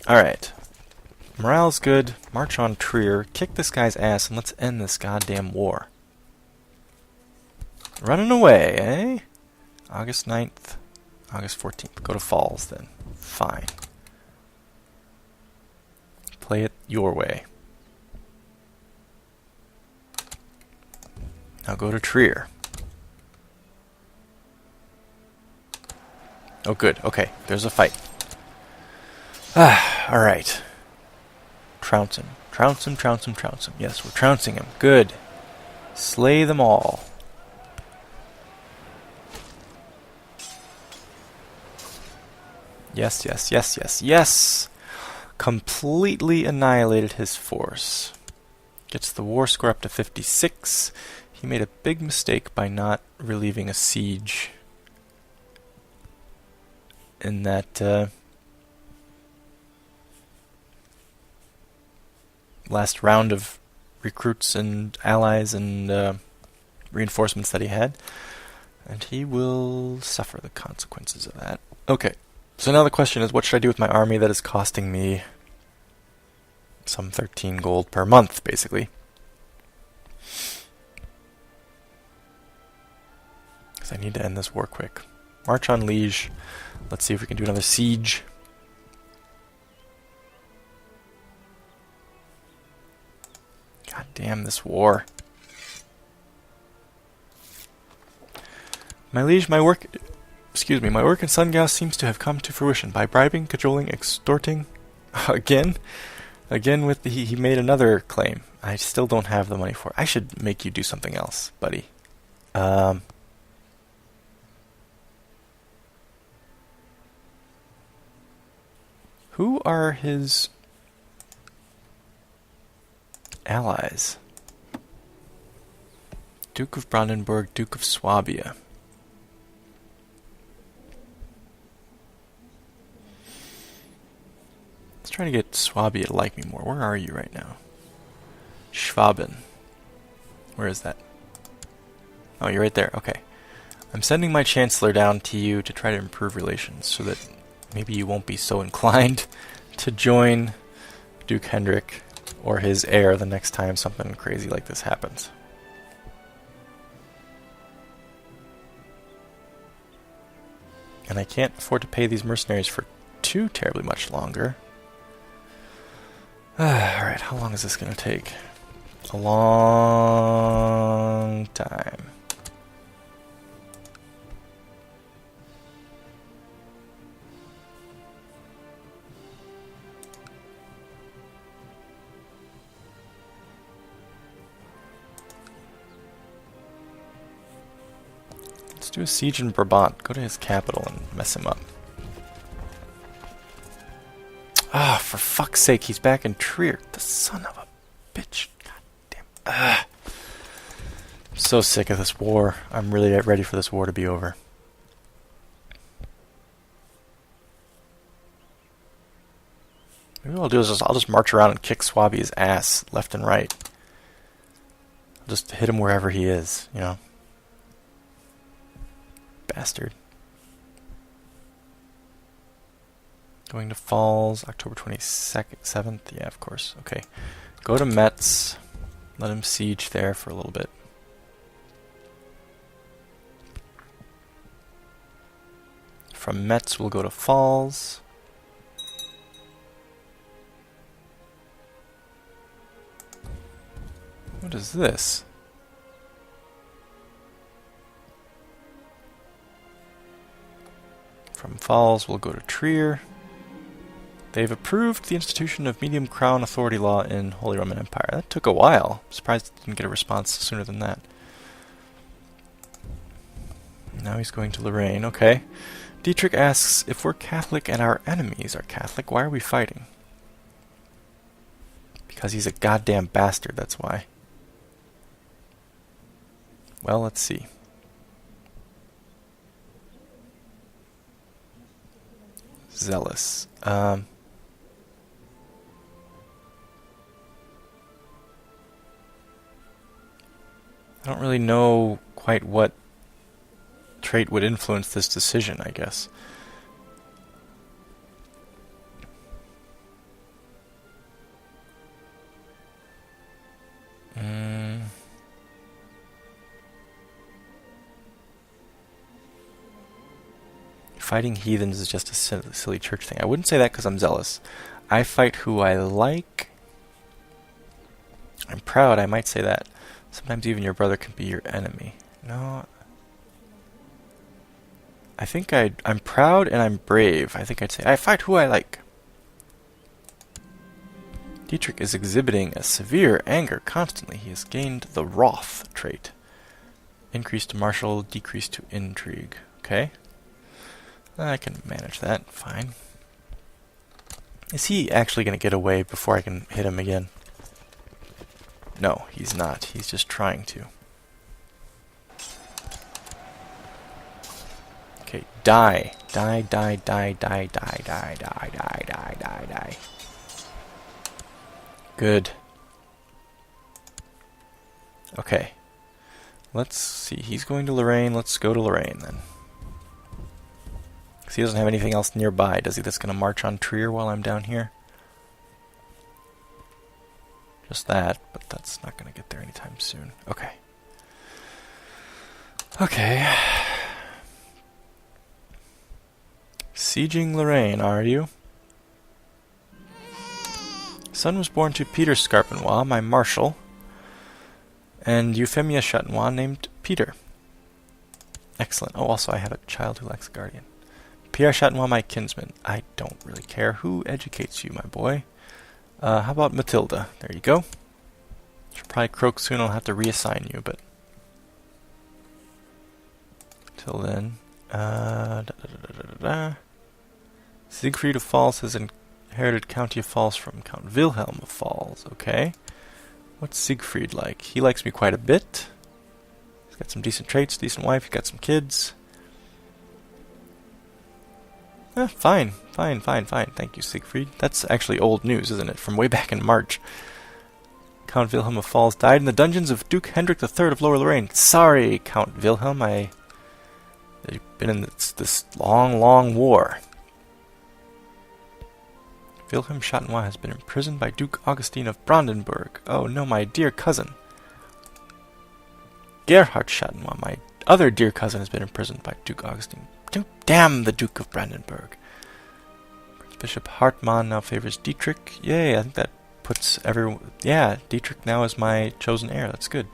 Alright. Morale's good. March on Trier. Kick this guy's ass and let's end this goddamn war. Running away, eh? August 9th. August 14th. Go to Falls then. Fine. Play it your way. Now go to Trier. Oh good, okay. There's a fight. Alright. Trounce him. Trounce him, trounce him, trounce him. Yes, we're trouncing him. Good. Slay them all. Yes, yes, yes, yes, yes! Completely annihilated his force. Gets the war score up to 56. He made a big mistake by not relieving a siege in that last round of recruits and allies and reinforcements that he had. And he will suffer the consequences of that. Okay. So now the question is, what should I do with my army that is costing me some 13 gold per month, basically? Because I need to end this war quick. March on Liege. Let's see if we can do another siege. God damn this war. My liege, my work in Sungau seems to have come to fruition by bribing, cajoling, extorting. Again with the, he made another claim. I still don't have the money for it. I should make you do something else, buddy. Who are his allies? Duke of Brandenburg, Duke of Swabia. Let's try to get Swabia to like me more. Where are you right now? Schwaben. Where is that? Oh, you're right there. Okay. I'm sending my Chancellor down to you to try to improve relations so that maybe you won't be so inclined to join Duke Hendrik or his heir the next time something crazy like this happens. And I can't afford to pay these mercenaries for too terribly much longer. Alright, how long is this going to take? A long time. Let's do a siege in Brabant. Go to his capital and mess him up. Ah, for fuck's sake, he's back in Trier. The son of a bitch. God damn. I'm so sick of this war. I'm really ready for this war to be over. Maybe what I'll do is I'll just march around and kick Swabia's ass left and right. I'll just hit him wherever he is, you know. Bastard. Going to Falls, October 22nd, 7th. Yeah, of course. Okay. Go to Metz. Let him siege there for a little bit. From Metz, we'll go to Falls. What is this? From Falls, we'll go to Trier. They've approved the institution of medium crown authority law in Holy Roman Empire. That took a while. I'm surprised I didn't get a response sooner than that. Now he's going to Lorraine. Okay. Dietrich asks, if we're Catholic and our enemies are Catholic, why are we fighting? Because he's a goddamn bastard, that's why. Well, let's see. Zealous. I don't really know quite what trait would influence this decision, I guess. Fighting heathens is just a silly church thing. I wouldn't say that because I'm zealous. I fight who I like. I'm proud, I might say that. Sometimes even your brother can be your enemy. No. I think I'm proud and I'm brave. I think I'd say I fight who I like. Dietrich is exhibiting a severe anger constantly. He has gained the wrath trait. Increase to martial, decrease to intrigue. Okay. I can manage that. Fine. Is he actually going to get away before I can hit him again? No, he's not. He's just trying to. Okay, die. Die, die, die, die, die, die, die, die, die, die, die. Good. Okay. Let's see. He's going to Lorraine. Let's go to Lorraine then. Because he doesn't have anything else nearby, does he? That's going to march on Trier while I'm down here? Just that, but that's not going to get there anytime soon. Okay. Okay. Sieging Lorraine, are you? Son was born to Peter Scarpenois, my marshal, and Euphemia Chatenois named Peter. Excellent. Oh, also I have a child who likes a guardian. Pierre Chatenois, my kinsman. I don't really care who educates you, my boy. How about Matilda? There you go. She'll probably croak soon. I'll have to reassign you, but till then, Siegfried of Falls has inherited County of Falls from Count Wilhelm of Falls. Okay. What's Siegfried like? He likes me quite a bit. He's got some decent traits, decent wife. He's got some kids. Fine. Thank you, Siegfried. That's actually old news, isn't it? From way back in March. Count Wilhelm of Falls died in the dungeons of Duke Hendrik III of Lower Lorraine. Sorry, Count Wilhelm. They've been in this long war. Wilhelm Chatenois has been imprisoned by Duke Augustine of Brandenburg. Oh no, my dear cousin. Gerhard Chatenois, my other dear cousin, has been imprisoned by Duke Augustine. Damn the Duke of Brandenburg. Prince Bishop Hartmann now favors Dietrich. Yay, I think that puts everyone... Yeah, Dietrich now is my chosen heir. That's good.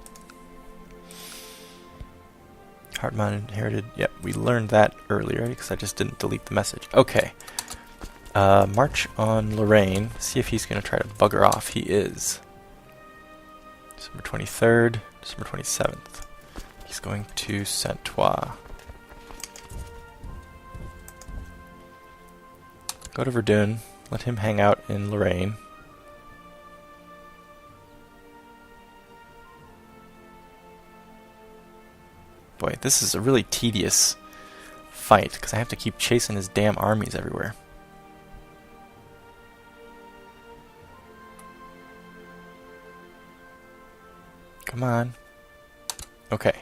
Hartmann inherited... Yep, we learned that earlier because I just didn't delete the message. Okay. March on Lorraine. See if he's going to try to bugger off. He is. December 23rd, December 27th. He's going to Saint-Ouen. Go to Verdun. Let him hang out in Lorraine. Boy, this is a really tedious fight because I have to keep chasing his damn armies everywhere. Come on. Okay.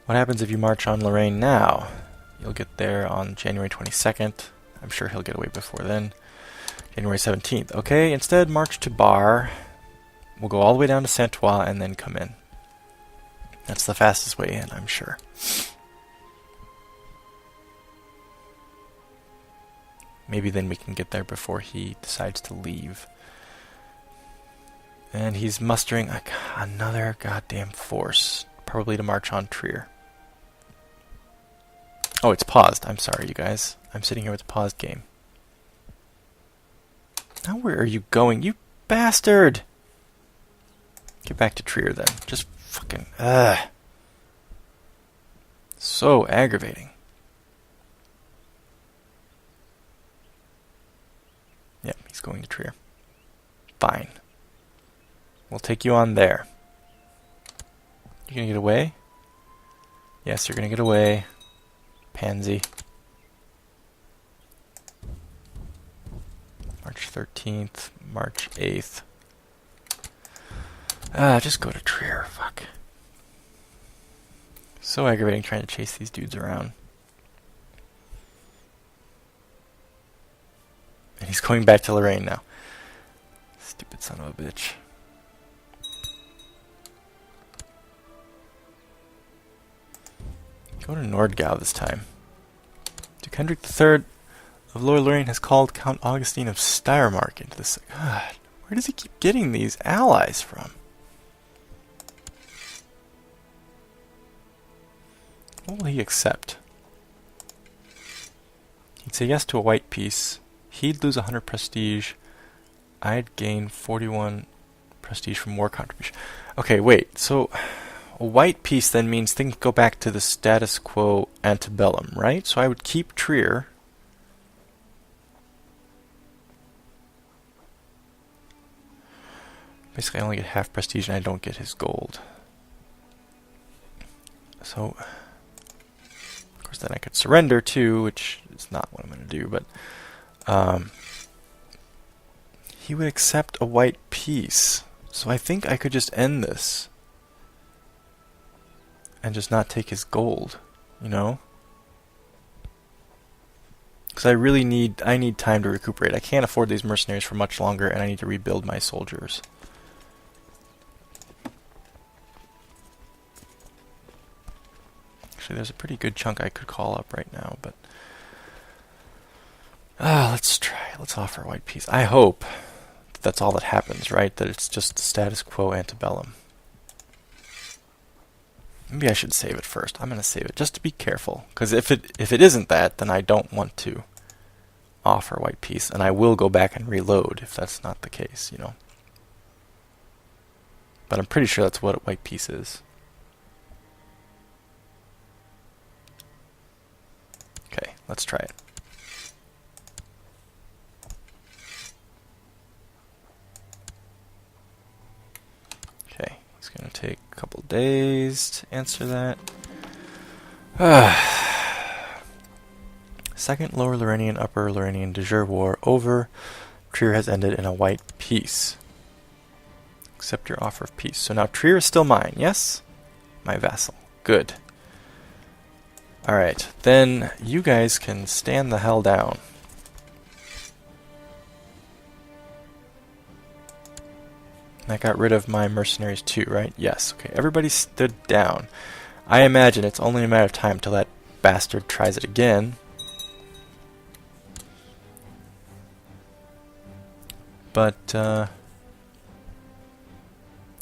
What happens if you march on Lorraine now? You'll get there on January 22nd. I'm sure he'll get away before then. January 17th. Okay, instead march to Bar. We'll go all the way down to Saint-Ouen and then come in. That's the fastest way in, I'm sure. Maybe then we can get there before he decides to leave. And he's mustering another goddamn force. Probably to march on Trier. Oh, it's paused. I'm sorry, you guys. I'm sitting here with a paused game. Now where are you going, you bastard? Get back to Trier then. Just fucking... So aggravating. Yep, he's going to Trier. Fine. We'll take you on there. You gonna get away? Yes, you're gonna get away. Pansy. March 13th, March 8th. Just go to Trier, fuck. So aggravating trying to chase these dudes around. And he's going back to Lorraine now. Stupid son of a bitch. Go to Nordgau this time. Duke Hendrik III of Lower Lorraine has called Count Augustine of Steiermark into this. God, where does he keep getting these allies from? What will he accept? He'd say yes to a white peace. He'd lose 100 prestige. I'd gain 41 prestige from war contribution. Okay, wait. So a white peace then means things go back to the status quo antebellum, right? So I would keep Trier. Basically, I only get half prestige and I don't get his gold. So, of course, then I could surrender too, which is not what I'm going to do, but he would accept a white peace. So I think I could just end this and just not take his gold, you know? Because I need time to recuperate. I can't afford these mercenaries for much longer, and I need to rebuild my soldiers. Actually, there's a pretty good chunk I could call up right now, but let's try. Let's offer a white peace. I hope that that's all that happens, right? That it's just the status quo antebellum. Maybe I should save it first. I'm going to save it just to be careful, because if it isn't that, then I don't want to offer a white peace, and I will go back and reload if that's not the case, you know. But I'm pretty sure that's what a white peace is. Okay, let's try it. Okay, it's going to take a couple days to answer that. Second Lower Lorrainian, Upper Lorrainian de jure war over. Trier has ended in a white peace. Accept your offer of peace. So now Trier is still mine, yes? My vassal. Good. Alright, then you guys can stand the hell down. I got rid of my mercenaries too, right? Yes. Okay, everybody stood down. I imagine it's only a matter of time till that bastard tries it again. But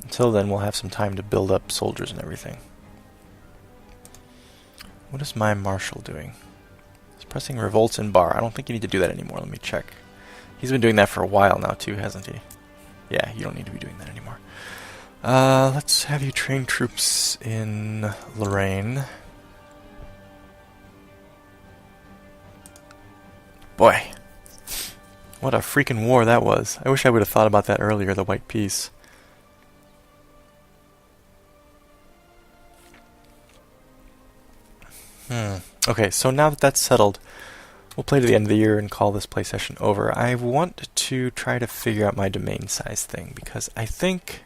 until then, we'll have some time to build up soldiers and everything. What is my marshal doing? He's pressing revolts in bar. I don't think you need to do that anymore. Let me check. He's been doing that for a while now too, hasn't he? Yeah, you don't need to be doing that anymore. Let's have you train troops in Lorraine. Boy, what a freaking war that was. I wish I would have thought about that earlier, the white peace. Okay, so now that that's settled, we'll play to the end of the year and call this play session over. I want to try to figure out my domain size thing, because I think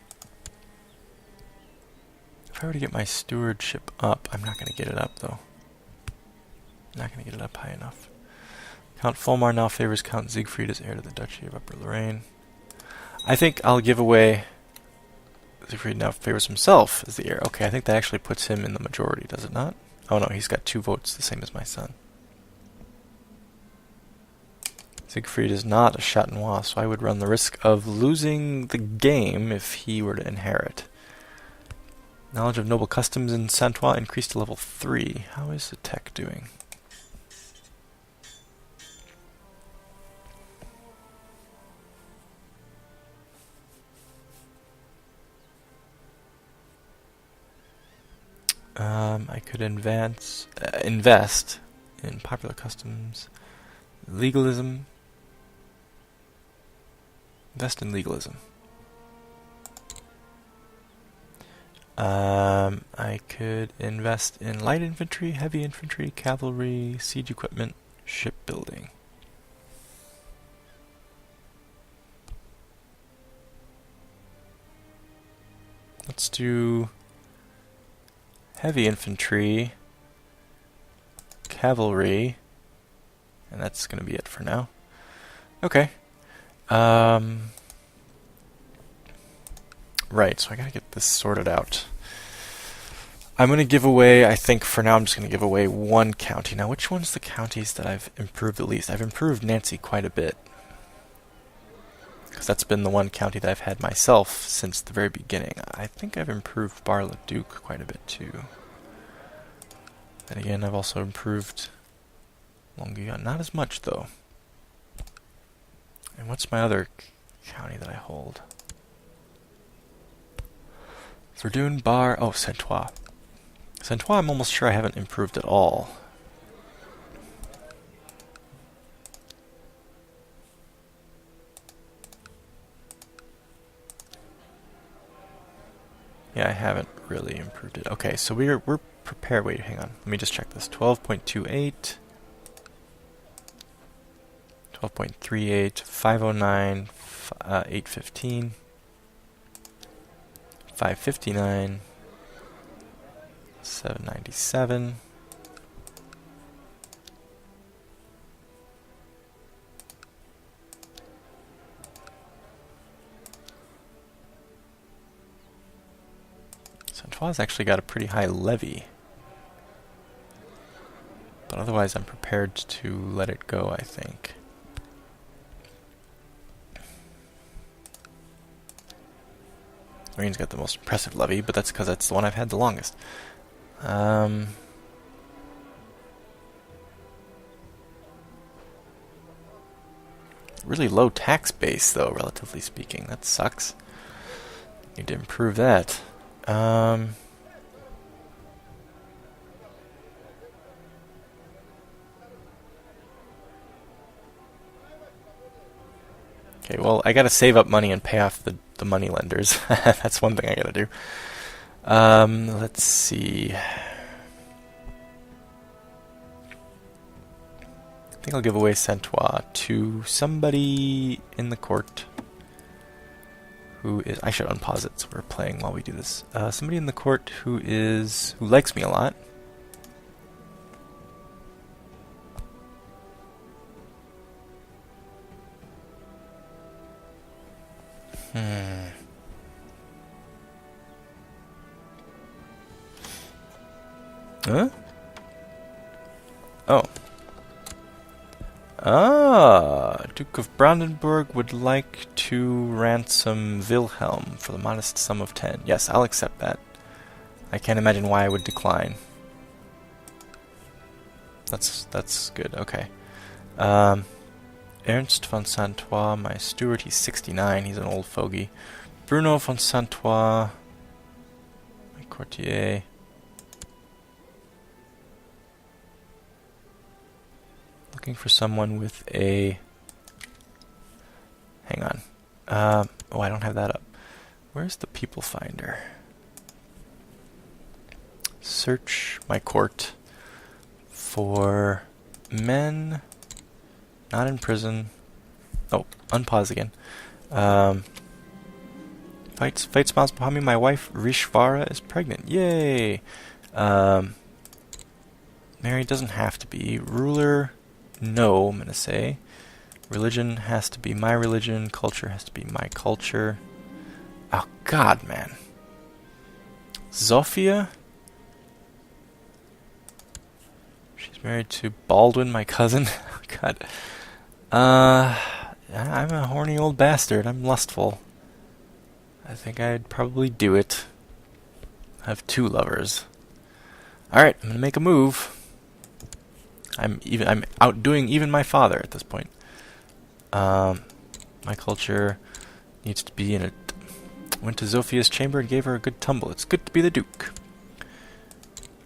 if I were to get my stewardship up, I'm not going to get it up though. I'm not going to get it up high enough. Count Fulmar now favors Count Siegfried as heir to the Duchy of Upper Lorraine. I think I'll give away... Siegfried now favors himself as the heir. Okay, I think that actually puts him in the majority, does it not? Oh no, he's got 2 votes, the same as my son. Siegfried is not a Châtenois, so I would run the risk of losing the game if he were to inherit. Knowledge of noble customs in Saint-Ouen increased to level 3. How is the tech doing? I could invest in popular customs, legalism. Invest in legalism. I could invest in light infantry, heavy infantry, cavalry, siege equipment, shipbuilding. Let's do heavy infantry, cavalry, and that's going to be it for now. Okay. Right, so I gotta get this sorted out. I'm going to give away, I think for now I'm just going to give away one county. Now, which one's the counties that I've improved the least? I've improved Nancy quite a bit. Because that's been the one county that I've had myself since the very beginning. I think I've improved Bar-le-Duc quite a bit too. And again, I've also improved Longuyon. Not as much though. And what's my other county that I hold? Verdun, Bar... Oh, Saint-Ouen. Saint-Ouen I'm almost sure I haven't improved at all. Yeah, I haven't really improved it. Okay, so we're prepared. Wait, hang on. Let me just check this. 12.28, 12.38, 509, 815, 559, 797. Saint-Oien's actually got a pretty high levy. But otherwise I'm prepared to let it go, I think. Marine's got the most impressive levy, but that's because that's the one I've had the longest. Really low tax base, though, relatively speaking. That sucks. Need to improve that. Okay, well, I gotta save up money and pay off the money lenders. That's one thing I gotta do. Let's see. I think I'll give away Saint-Ouen to somebody in the court who is... I should unpause it so we're playing while we do this. Somebody in the court who likes me a lot. Huh? Oh. Ah, Duke of Brandenburg would like to ransom Wilhelm for the modest sum of 10. Yes, I'll accept that. I can't imagine why I would decline. That's good. Okay. Ernst von Saint-Ouen, my steward, he's 69. He's an old fogey. Bruno von Saint-Ouen, my courtier. Looking for someone with a... Hang on. Oh, I don't have that up. Where's the people finder? Search my court for men not in prison. Oh, unpause again. Fate smiles behind me. My wife Rishvara is pregnant. Yay! Married doesn't have to be. Ruler, no, I'm gonna say. Religion has to be my religion. Culture has to be my culture. Oh God, man. Zofia? She's married to Baldwin, my cousin. God. I'm a horny old bastard. I'm lustful. I think I'd probably do it. I have 2 lovers. Alright, I'm gonna make a move. I'm outdoing even my father at this point. My culture needs to be in it. Went to Zofia's chamber and gave her a good tumble. It's good to be the Duke.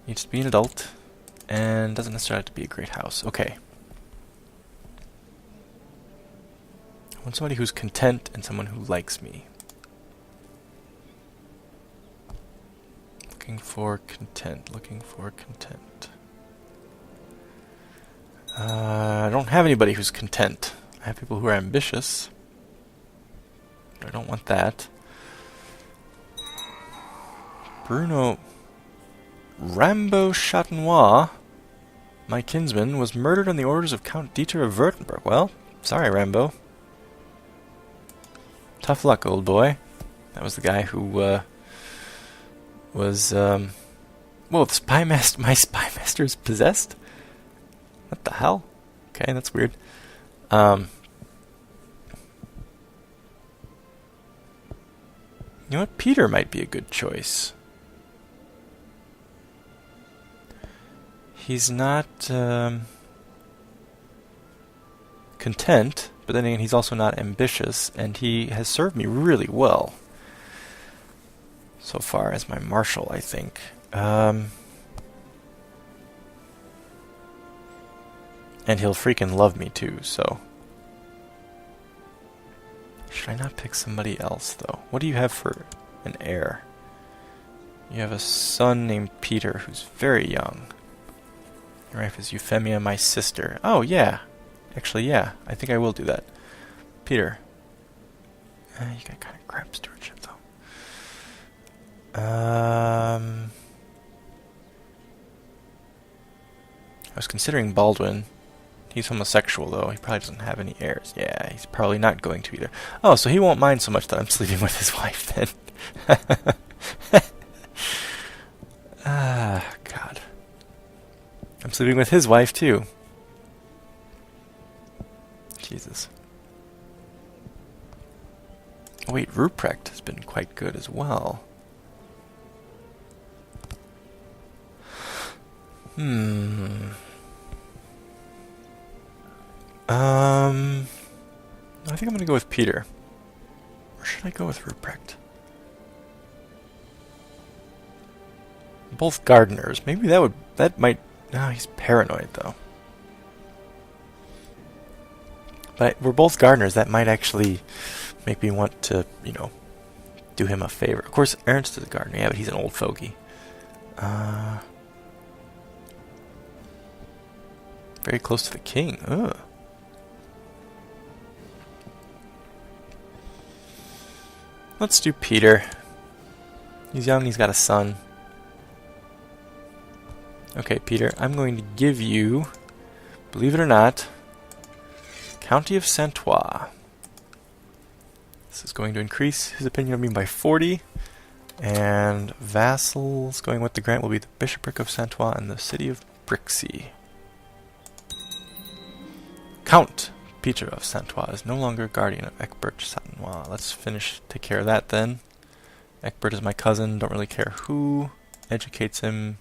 Needs to be an adult. And doesn't necessarily have to be a great house. Okay. I want somebody who's content and someone who likes me. Looking for content. Looking for content. I don't have anybody who's content. I have people who are ambitious. But I don't want that. Bruno Rambo Chatenois, my kinsman, was murdered on the orders of Count Dieter of Württemberg. Well, sorry, Rambo. Tough luck, old boy. That was the guy who was Whoa, my spy master is possessed? What the hell? Okay, that's weird. You know what? Peter might be a good choice. He's not content, but then again, he's also not ambitious, and he has served me really well so far as my marshal, I think. And he'll freaking love me too, so... Should I not pick somebody else, though? What do you have for an heir? You have a son named Peter, who's very young. Your wife is Euphemia, my sister. Oh, yeah. Actually, yeah. I think I will do that. Peter. You got kind of crap stewardship, though. I was considering Baldwin. He's homosexual, though. He probably doesn't have any heirs. Yeah, he's probably not going to either. Oh, so he won't mind so much that I'm sleeping with his wife, then. Ah, God. I'm sleeping with his wife, too. Jesus. Oh, wait, Ruprecht has been quite good as well. I think I'm going to go with Peter. Or should I go with Ruprecht? Both gardeners. Maybe that might... No, he's paranoid, though. But we're both gardeners. That might actually make me want to, you know, do him a favor. Of course, Ernst is a gardener. Yeah, but he's an old fogey. Very close to the king. Ugh. Let's do Peter. He's young, he's got a son. Okay, Peter, I'm going to give you, believe it or not, County of Saint-Ouen. This is going to increase his opinion of me by 40. And vassals going with the grant will be the Bishopric of Saint-Ouen and the city of Brixie. Count Peter of Saint-Ouen is no longer guardian of Egbert Saint-Ouen. Let's take care of that then. Egbert is my cousin, don't really care who educates him.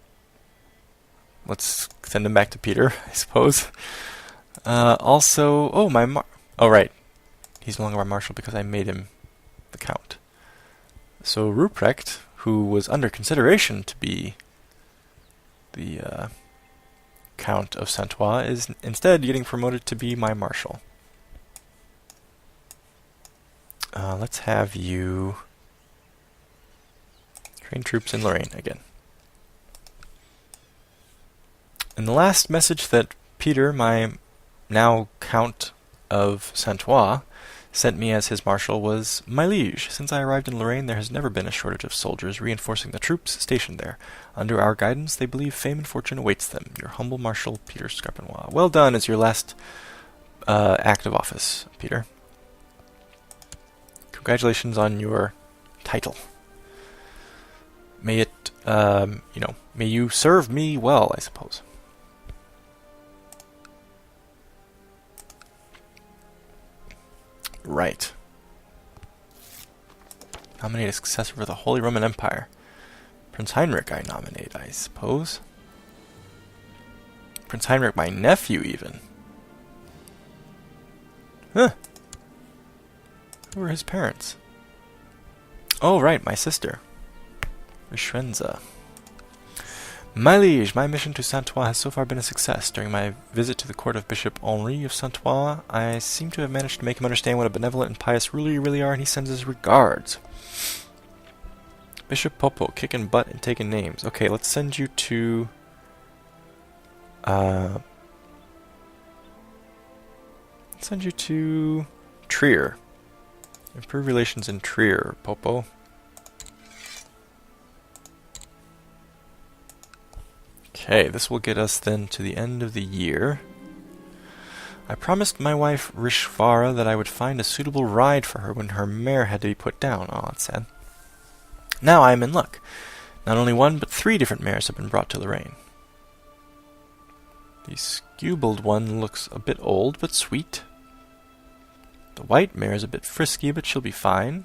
Let's send him back to Peter, I suppose. Also, oh right. He's no longer my marshal because I made him the count. So Ruprecht, who was under consideration to be the Count of Saint-Ouen, is instead getting promoted to be my marshal. Let's have you train troops in Lorraine again. And the last message that Peter, my now Count of Saint-Ouen, sent me as his marshal was, "My liege, since I arrived in Lorraine there has never been a shortage of soldiers reinforcing the troops stationed there. Under our guidance they believe fame and fortune awaits them. Your humble marshal, Peter Scarpenois." Well done as your last act of office, Peter. Congratulations on your title. May it, may you serve me well, I suppose. Right. Nominate a successor for the Holy Roman Empire. Prince Heinrich I nominate, I suppose. Prince Heinrich, my nephew, even. Huh. Who were his parents? Oh, right, my sister. Rischenza. My liege, my mission to Saint-Ouen has so far been a success. During my visit to the court of Bishop Henri of Saint-Ouen, I seem to have managed to make him understand what a benevolent and pious ruler you really are, and he sends his regards. Bishop Popo, kicking butt and taking names. Okay, let's send you to... Trier. Improve relations in Trier, Popo. Okay, this will get us then to the end of the year. I promised my wife Rishvara that I would find a suitable ride for her when her mare had to be put down. Oh, that's sad. Now I am in luck. Not only one, but 3 different mares have been brought to Lorraine. The skewbald one looks a bit old, but sweet. The white mare is a bit frisky, but she'll be fine.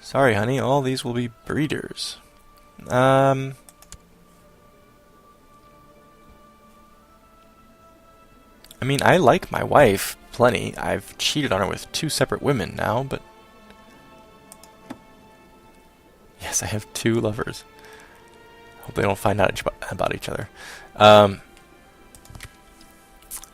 Sorry, honey, all these will be breeders. I mean, I like my wife plenty. I've cheated on her with 2 separate women now, but... Yes, I have 2 lovers. Hope they don't find out about each other.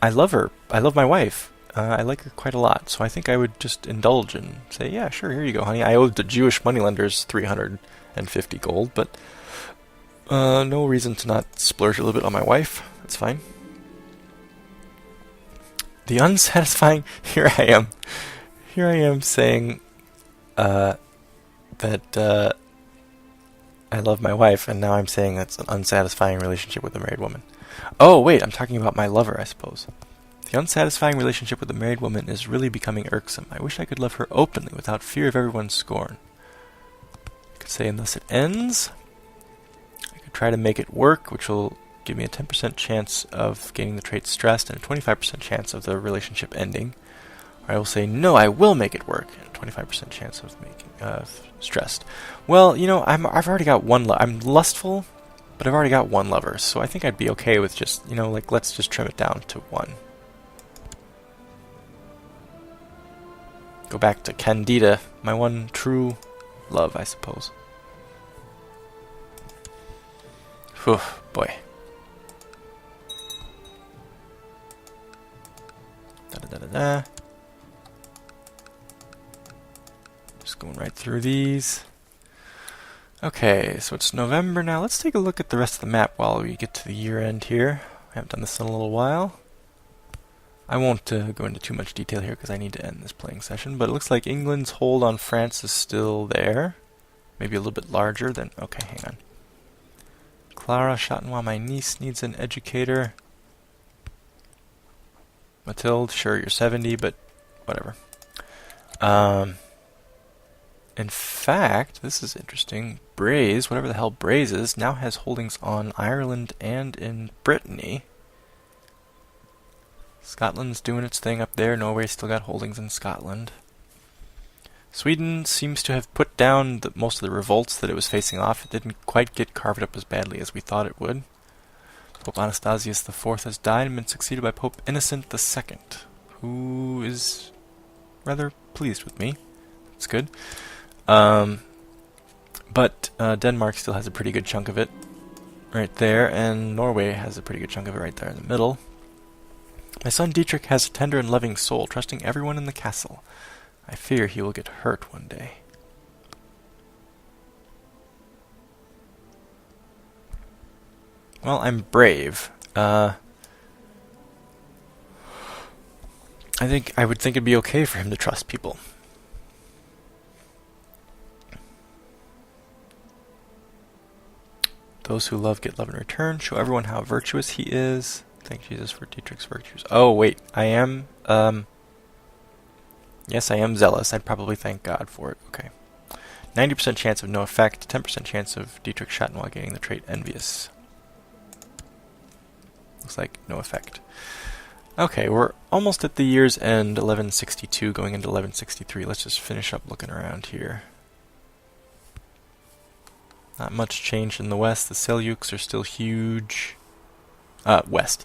I love her. I love my wife. I like her quite a lot, so I think I would just indulge and say, yeah, sure, here you go, honey. I owed the Jewish moneylenders 350 gold, but no reason to not splurge a little bit on my wife. That's fine. The unsatisfying... Here I am saying that I love my wife, and now I'm saying that's an unsatisfying relationship with a married woman. Oh, wait, I'm talking about my lover, I suppose. The unsatisfying relationship with a married woman is really becoming irksome. I wish I could love her openly without fear of everyone's scorn. I could say, and thus it ends. I could try to make it work, which will give me a 10% chance of gaining the trait stressed and a 25% chance of the relationship ending. Or I will say, no, I will make it work, and a 25% chance of making stressed. Well, you know, I've already got one. I'm lustful, but I've already got 1 lover, so I think I'd be okay with just, you know, like, let's just trim it down to 1. Go back to Candida, my one true love, I suppose. Whew, boy. Da-da-da-da-da. Just going right through these. Okay, so it's November now. Let's take a look at the rest of the map while we get to the year end here. I haven't done this in a little while. I won't go into too much detail here because I need to end this playing session, but it looks like England's hold on France is still there. Maybe a little bit larger than... Okay, hang on. Clara Chatenois, my niece, needs an educator. Mathilde, sure, you're 70, but whatever. In fact, this is interesting. Braze, whatever the hell Braze is, now has holdings on Ireland and in Brittany. Scotland's doing its thing up there. Norway's still got holdings in Scotland. Sweden seems to have put down most of the revolts that it was facing off. It didn't quite get carved up as badly as we thought it would. Pope Anastasius IV has died and been succeeded by Pope Innocent II, who is rather pleased with me. That's good. But Denmark still has a pretty good chunk of it right there, and Norway has a pretty good chunk of it right there in the middle. My son Dietrich has a tender and loving soul, trusting everyone in the castle. I fear he will get hurt one day. Well, I'm brave. I would think it'd be okay for him to trust people. Those who love get love in return. Show everyone how virtuous he is. Thank Jesus for Dietrich's virtues. Oh, wait. I am, yes, I am zealous. I'd probably thank God for it. Okay. 90% chance of no effect. 10% chance of Dietrich Chatenois getting the trait envious. Looks like no effect. Okay, we're almost at the year's end, 1162, going into 1163. Let's just finish up looking around here. Not much change in the west. The Seljuks are still huge.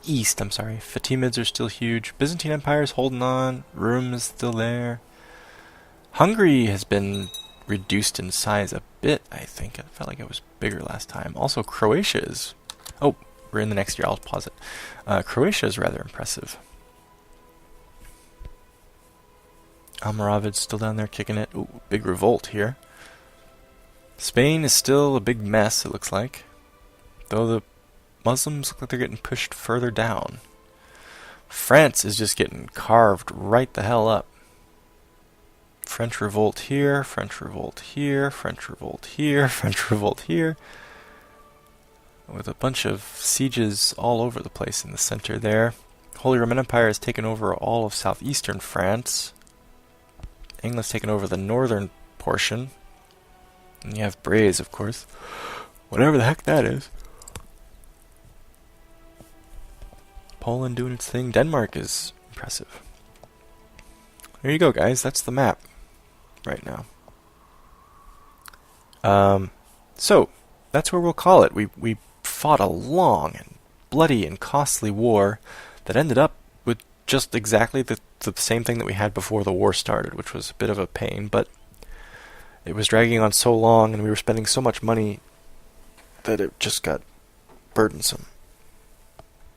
East, I'm sorry. Fatimids are still huge. Byzantine Empire's holding on. Rum is still there. Hungary has been reduced in size a bit, I think. I felt like it was bigger last time. Also, Croatia is... Oh, we're in the next year. I'll pause it. Croatia is rather impressive. Almoravid's still down there kicking it. Ooh, big revolt here. Spain is still a big mess, it looks like. Though the Muslims look like they're getting pushed further down. France is just getting carved right the hell up. French revolt here, French revolt here, French revolt here, French revolt here. With a bunch of sieges all over the place in the center there. Holy Roman Empire has taken over all of southeastern France. England's taken over the northern portion. And you have Braise, of course. Whatever the heck that is. Poland doing its thing. Denmark is impressive. There you go, guys. That's the map right now. So, that's where we'll call it. We fought a long and bloody and costly war that ended up with just exactly the same thing that we had before the war started, which was a bit of a pain, but it was dragging on so long and we were spending so much money that it just got burdensome.